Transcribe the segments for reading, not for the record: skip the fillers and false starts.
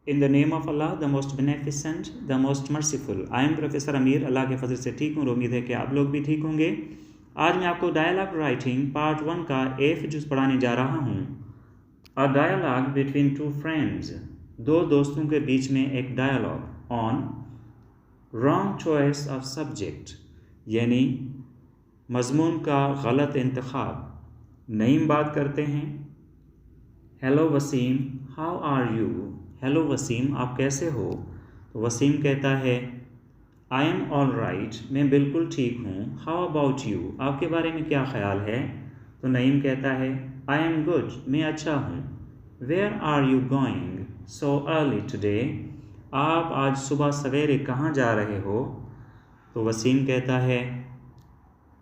In the name of Allah, the most beneficent, the most merciful. I am Professor Amir. अल्लाह के फजल से ठीक हूँ और उम्मीद है कि आप लोग भी ठीक होंगे। आज मैं आपको डायलॉग राइटिंग पार्ट 1 का एफ जुज़ पढ़ाने जा रहा हूँ। A dialogue between two friends, दो दोस्तों के बीच में एक dialogue on wrong choice of subject, यानी मजमून का गलत इंतखाब। नईम बात करते हैं, hello Wasim, how are you. Hello Wasim, आप कैसे हो। तो वसीम कहता है, आई एम ऑल राइट, मैं बिल्कुल ठीक हूँ। हाउ अबाउट यू, आपके बारे में क्या ख्याल है। तो नईम कहता है, आई एम गुड, मैं अच्छा हूँ। Where are you going so early today, आप आज सुबह सवेरे कहाँ जा रहे हो। तो वसीम कहता है,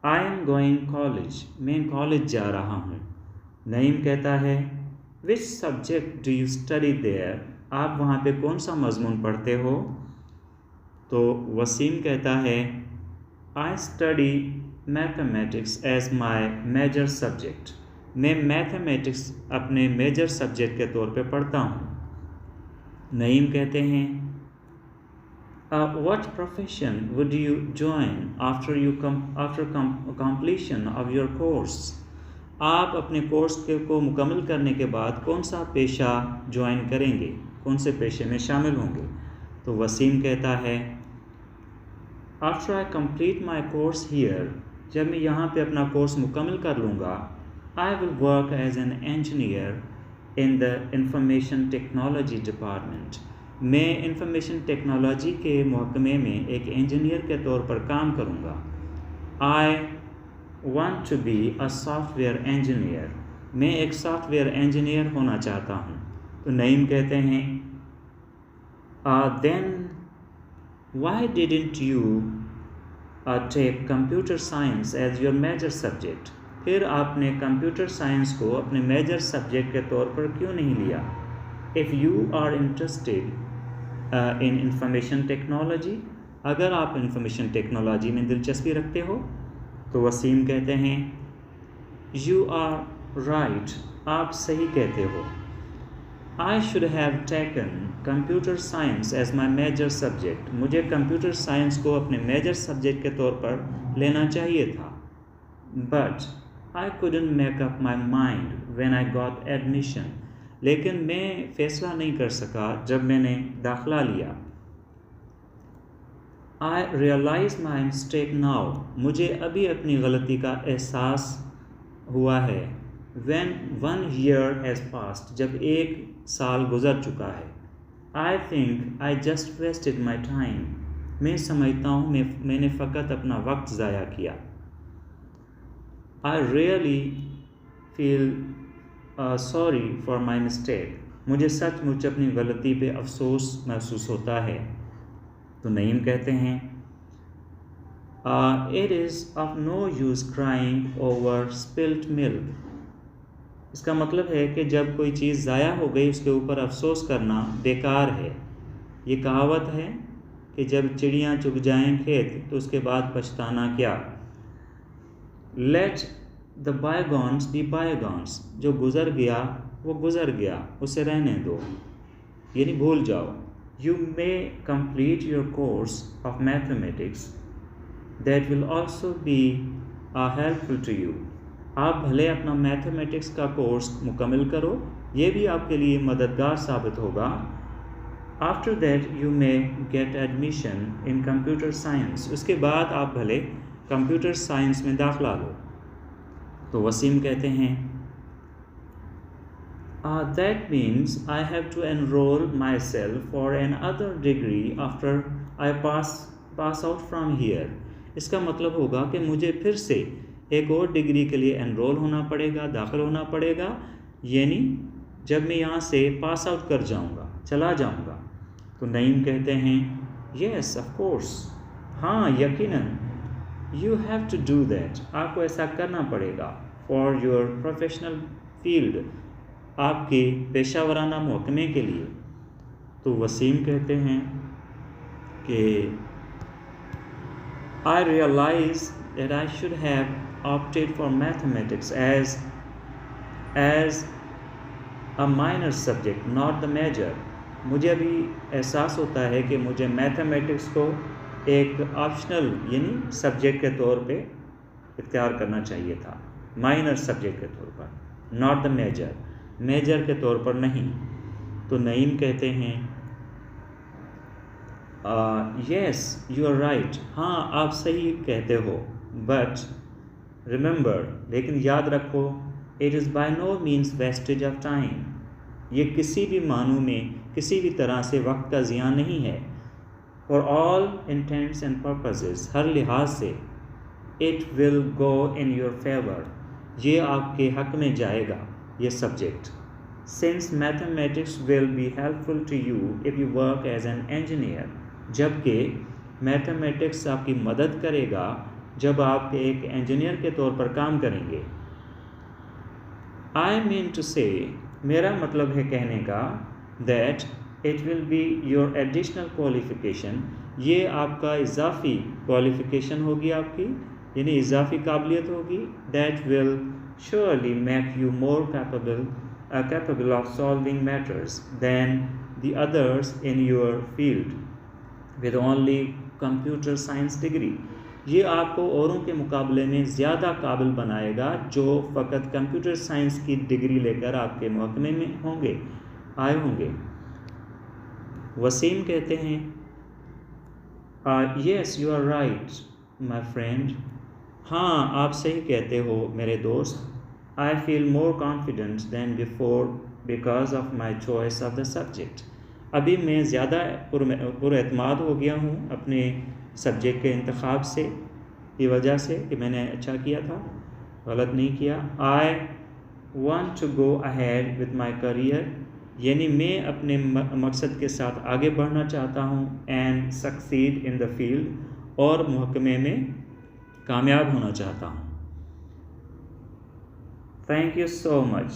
आई एम गोइंग कॉलेज, मैं कॉलेज जा रहा हूँ। नईम कहता है, which subject do you study there, आप वहाँ पे कौन सा मजमून पढ़ते हो। तो वसीम कहता है, I study mathematics as my major subject, मैं मैथमेटिक्स अपने मेजर सब्जेक्ट के तौर पे पढ़ता हूँ। नईम कहते हैं, what profession would you join after completion of your course, आप अपने कोर्स को मुकम्मल करने के बाद कौन सा पेशा ज्वाइन करेंगे, कौन से पेशे में शामिल होंगे। तो वसीम कहता है, after I complete my course here, जब मैं यहाँ पे अपना कोर्स मुकम्मल कर लूँगा, I will work as an engineer in the information technology department, मैं इंफॉर्मेशन टेक्नोलॉजी के महकमे में एक इंजीनियर के तौर पर काम करूँगा। I want to be a software engineer, मैं एक सॉफ्टवेयर इंजीनियर होना चाहता हूँ। तो नईम कहते हैं, then why didn't you take computer science as your major subject, फिर आपने कंप्यूटर साइंस को अपने मेजर सब्जेक्ट के तौर पर क्यों नहीं लिया। If you are interested in information technology, अगर आप इंफॉर्मेशन टेक्नोलॉजी में दिलचस्पी रखते हो। तो वसीम कहते हैं, यू आर राइट, आप सही कहते हो। I should have taken computer science as my major subject, मुझे कंप्यूटर साइंस को अपने मेजर सब्जेक्ट के तौर पर लेना चाहिए था। But I couldn't make up my mind when I got admission, लेकिन मैं फ़ैसला नहीं कर सका जब मैंने दाखिला लिया। आई रियलाइज़ माई मिस्टेक नाउ, मुझे अभी अपनी गलती का एहसास हुआ है। व्हेन 1 year हैज़ पास्ड, जब 1 साल गुज़र चुका है। I think I just wasted my time, मैं समझता हूँ मैंने फ़कत अपना वक्त ज़ाया किया। I really feel sorry for my mistake, मुझे सचमुच अपनी गलती पे अफसोस महसूस होता है। तो नईम कहते हैं, it is of no use crying over spilt milk, इसका मतलब है कि जब कोई चीज़ ज़ाया हो गई उसके ऊपर अफसोस करना बेकार है। ये कहावत है कि जब चिड़ियाँ चुग जाएं खेत तो उसके बाद पछताना क्या। Let the bygones be bygones, जो गुज़र गया वो गुज़र गया, उसे रहने दो, यानी भूल जाओ। You may complete your course of mathematics that will also be helpful to you, आप भले अपना मैथमेटिक्स का कोर्स मुकम्मल करो, ये भी आपके लिए मददगार साबित होगा। After that you may get admission in computer science, उसके बाद आप भले कंप्यूटर साइंस में दाखिला लो। तो वसीम कहते हैं, that means I have to enrol myself for another degree after I pass out from here, इसका मतलब होगा कि मुझे फिर से एक और डिग्री के लिए एनरोल होना पड़ेगा, दाखिल होना पड़ेगा, यानी जब मैं यहाँ से पास आउट कर जाऊँगा, चला जाऊँगा। तो नईम कहते हैं, येस ऑफ कोर्स, हाँ यकीनन, you have to do that, आपको ऐसा करना पड़ेगा। फॉर योर प्रोफेशनल फील्ड, आपके पेशावराना महकमे के लिए। तो वसीम कहते हैं कि I realise that I should have opted for mathematics as a minor subject, not the major, मुझे अभी एहसास होता है कि मुझे मैथमेटिक्स को एक ऑप्शनल यानी सब्जेक्ट के तौर पे इख्तियार करना चाहिए था, माइनर सब्जेक्ट के तौर पर, नॉट द मेजर के तौर पर नहीं। तो नईम कहते हैं यस यू आर राइट, हाँ आप सही कहते हो, बट रिमेंबर, लेकिन याद रखो, it is by no means wastage of time, ये किसी भी मानों में किसी भी तरह से वक्त का ज़ियान नहीं है। For all intents and purposes, हर लिहाज से, it will go in your favour, ये आपके हक में जाएगा ये subject. Since mathematics will be helpful to you if you work as an engineer, जबकि मैथमेटिक्स आपकी मदद करेगा जब आप एक इंजीनियर के तौर पर काम करेंगे। आई मीन टू से, मेरा मतलब है कहने का, that it will be your additional qualification, ये आपका इजाफ़ी क्वालिफ़िकेशन होगी आपकी, यानी इजाफ़ी काबिलियत होगी, that will surely make you more capable of solving matters than the others in your field with only computer science degree, ये आपको औरों के मुकाबले में ज़्यादा काबिल बनाएगा जो फ़कत कंप्यूटर साइंस की डिग्री लेकर आपके महकमे में आए होंगे। वसीम कहते हैं yes you are right my friend, हाँ आप सही कहते हो मेरे दोस्त। I feel more confident than before because of my choice of the subject, अभी मैं ज़्यादा पुरएतमाद हो गया हूँ अपने सब्जेक्ट के इंतखाब से, की वजह से कि मैंने अच्छा किया था, गलत नहीं किया। I want to go ahead with my career, यानी मैं अपने मकसद के साथ आगे बढ़ना चाहता हूँ, and succeed in the field, और महकमे में कामयाब होना चाहता हूँ। Thank you so much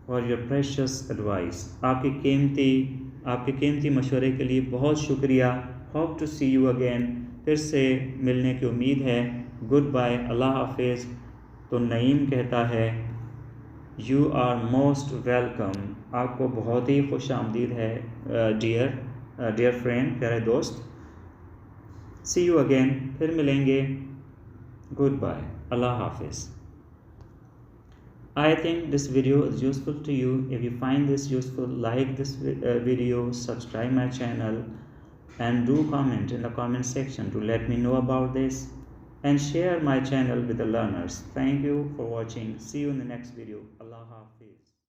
for your precious advice, आपके कीमती मशवरे के लिए बहुत शुक्रिया। Hope to see you again, फिर से मिलने की उम्मीद है। गुड बाय, अल्लाह हाफिज़। तो नईम कहता है यू आर मोस्ट वेलकम, आपको बहुत ही खुश आमदीद है डियर फ्रेंड, प्यारे दोस्त। सी यू अगेन, फिर मिलेंगे। गुड बाय, अल्लाह हाफिज़। I think this video is useful to you. If you find this useful, like this video, subscribe my channel, and do comment in the comment section to let me know about this, and share my channel with the learners. Thank you for watching. See you in the next video. Allah Hafiz.